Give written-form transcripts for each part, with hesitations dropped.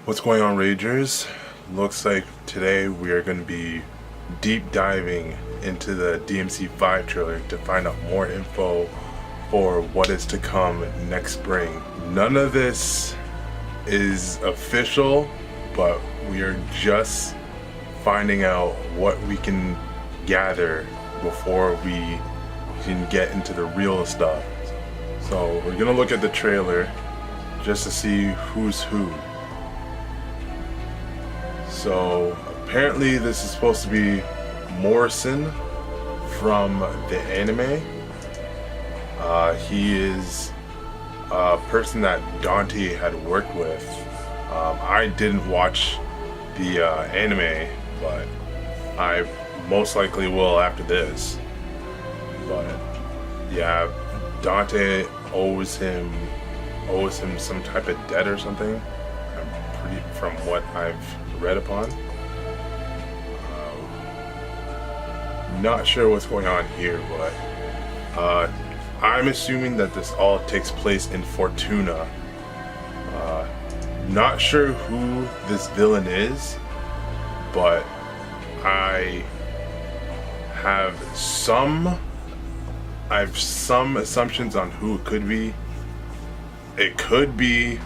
What's going on, Ragers? Looks like today we are going to be deep diving into the DMC 5 trailer to find out more info for what is to come next spring. None of this is official, but we are just finding out what we can gather before we can get into the real stuff. So we're going to look at the trailer just to see who's who. So apparently this is supposed to be Morrison from the anime. He is a person that Dante had worked with. I didn't watch the anime, but I most likely will after this. But yeah, Dante owes him some type of debt or something. From what I've read upon. Not sure what's going on here, but I'm assuming that this all takes place in Fortuna. Not sure who this villain is, but I have some assumptions on who it could be. It could be,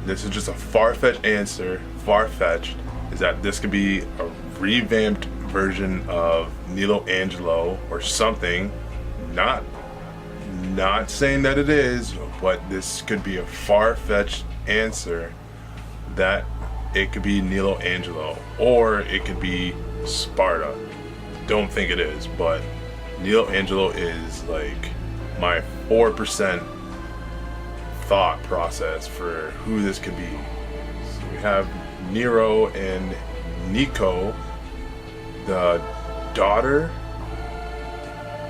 this is just a far-fetched answer, is that this could be a revamped version of Nilo Angelo or something. Not saying that it is, but this could be a far-fetched answer that it could be Nilo Angelo, or it could be Sparta. Don't think it is, but Nilo Angelo is like my 4% thought process for who this could be. So we have Nero and Nico, the daughter.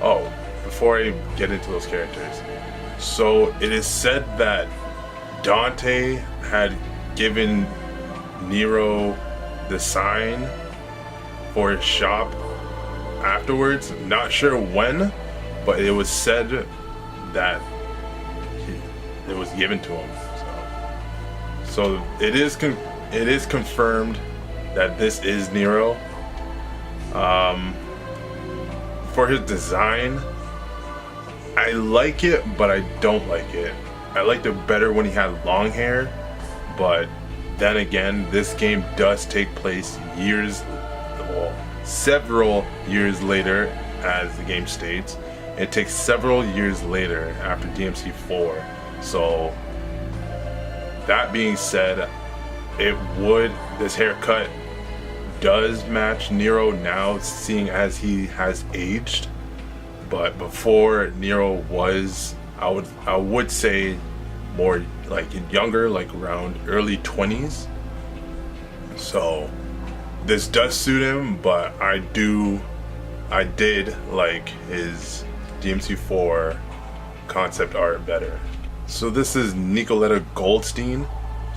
Oh, before I get into those characters, so it is said that Dante had given Nero the sign for his shop afterwards. Not sure when, but it was said that it was given to him. So it is confirmed that this is Nero. For his design, I like it, but I don't like it. I liked it better when he had long hair, but then again, this game does take place several years later, as the game states. It takes several years later after DMC 4. So that being said, this haircut does match Nero now, seeing as he has aged. But before, Nero was, I would say, more like younger, like around early 20s. So this does suit him, but I did like his DMC 4 concept art better. So this is Nicoletta Goldstein.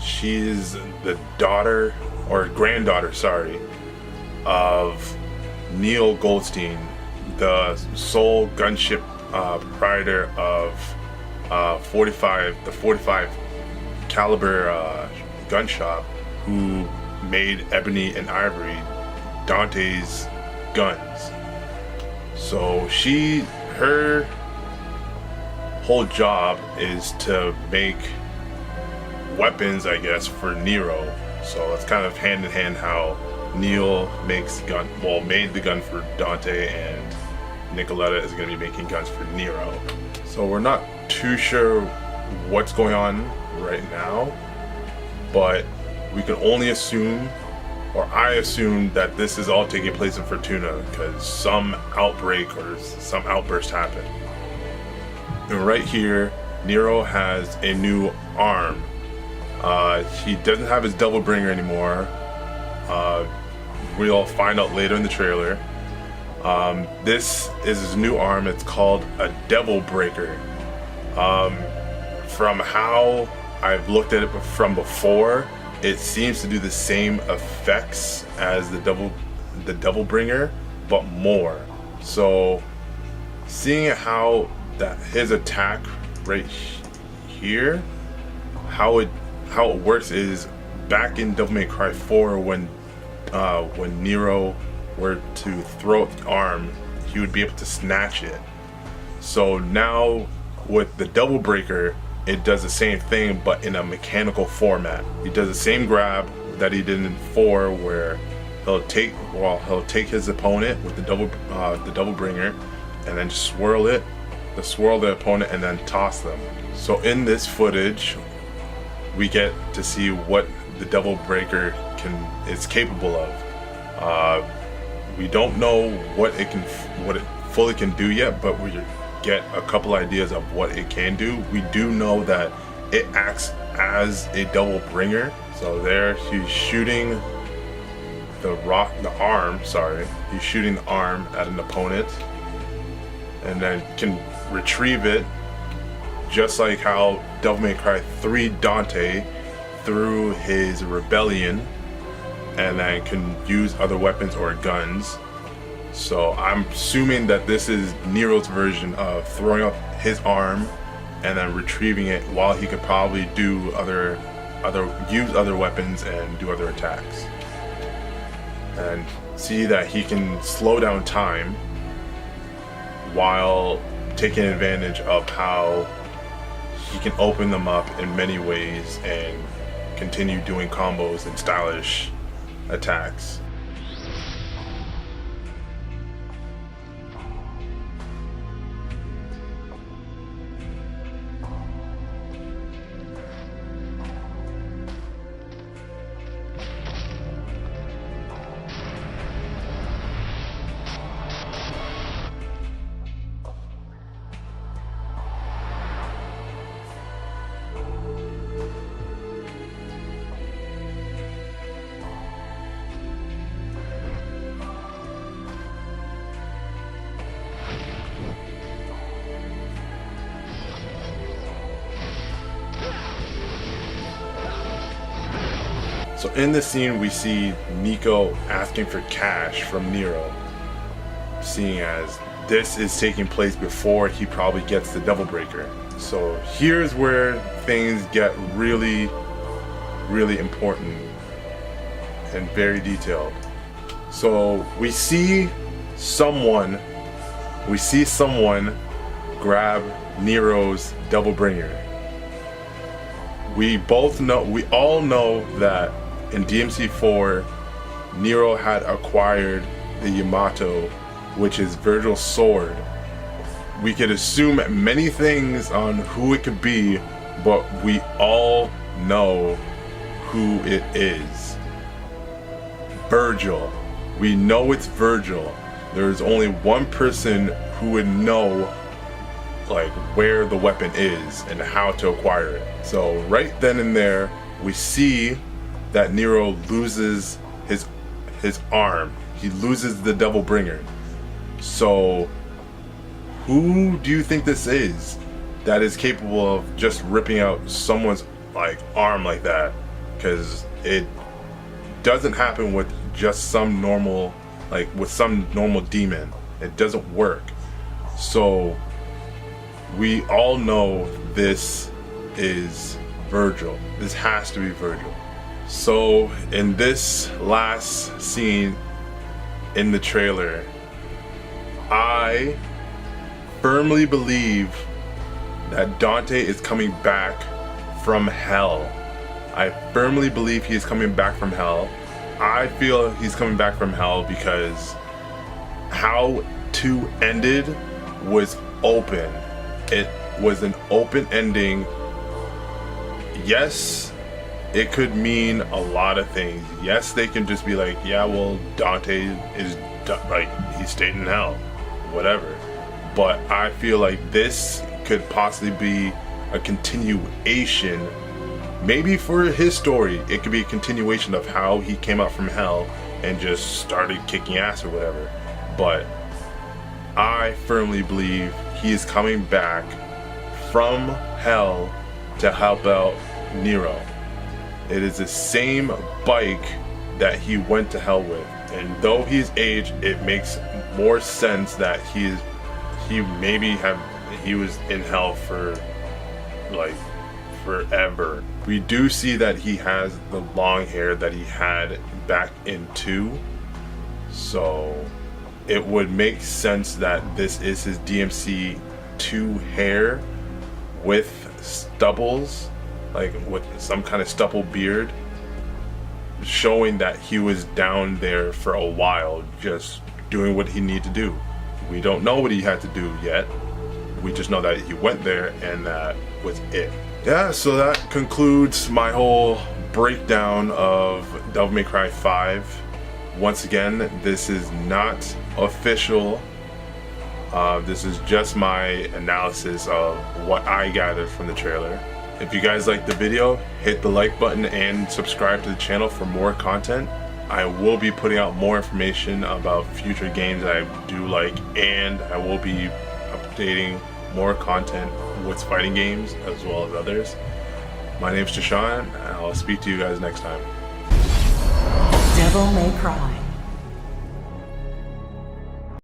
She is the daughter, or granddaughter, sorry, of Neil Goldstein, the sole gunship proprietor of the 45 caliber gun shop, who made Ebony and Ivory, Dante's guns. So her whole job is to make weapons, I guess, for Nero. So it's kind of hand in hand how Neil made the gun for Dante, and Nicoletta is going to be making guns for Nero. So we're not too sure what's going on right now, but we can only assume, or I assume, that this is all taking place in Fortuna because some outbreak or some outburst happened. And right here, Nero has a new arm. He doesn't have his double bringer anymore. We'll find out later in the trailer. This is his new arm. It's called a Devil Breaker. From how I've looked at it from before, it seems to do the same effects as the Devil Bringer, but more. So seeing how that his attack right here, how it works is back in Devil May Cry 4, when Nero were to throw the arm, he would be able to snatch it. So now with the Double Breaker, it does the same thing but in a mechanical format. He does the same grab that he did in 4, where he'll take his opponent with the double bringer and then swirl the opponent and then toss them. So in this footage, we get to see what the Double Breaker is capable of. We don't know what it fully can do yet, but we get a couple ideas of what it can do. We do know that it acts as a double bringer. So there, he's shooting he's shooting the arm at an opponent, and then can retrieve it, just like how Devil May Cry 3 Dante threw his rebellion, and then can use other weapons or guns. So I'm assuming that this is Nero's version of throwing up his arm and then retrieving it, while he could probably do use other weapons and do other attacks. And see that he can slow down time while taking advantage of how he can open them up in many ways and continue doing combos and stylish attacks. So in this scene, we see Nico asking for cash from Nero, seeing as this is taking place before he probably gets the Double Breaker. So here's where things get really, really important and very detailed. So we see someone grab Nero's Double Bringer. We all know that in DMC 4, Nero had acquired the Yamato, which is Virgil's sword. We could assume many things on who it could be, but we all know who it is. Virgil. We know it's Virgil. There's only one person who would know where the weapon is and how to acquire it. So right then and there, we see that Nero loses his arm. He loses the Double Bringer. So who do you think this is that is capable of just ripping out someone's arm like that? Because it doesn't happen with just some normal demon. It doesn't work. So we all know this is Virgil. This has to be Virgil. So in this last scene in the trailer, I firmly believe that Dante is coming back from hell. I firmly believe he is coming back from hell. I feel he's coming back from hell because how 2 ended was open. It was an open ending. Yes, it could mean a lot of things. Yes, they can just be like, yeah, well, Dante is he stayed in hell, whatever. But I feel like this could possibly be a continuation. Maybe for his story, it could be a continuation of how he came out from hell and just started kicking ass or whatever. But I firmly believe he is coming back from hell to help out Nero. It is the same bike that he went to hell with, and though he's aged, it makes more sense that he was in hell for forever. We do see that he has the long hair that he had back in 2, so it would make sense that this is his DMC 2 hair with stubbles, like with some kind of stubble beard, showing that he was down there for a while just doing what he needed to do. We don't know what he had to do yet. We just know that he went there and that was it. Yeah, so that concludes my whole breakdown of Devil May Cry 5. Once again, this is not official. This is just my analysis of what I gathered from the trailer. If you guys liked the video, hit the like button and subscribe to the channel for more content. I will be putting out more information about future games that I do like, and I will be updating more content with fighting games as well as others. My name's Deshaun, and I'll speak to you guys next time. Devil May Cry.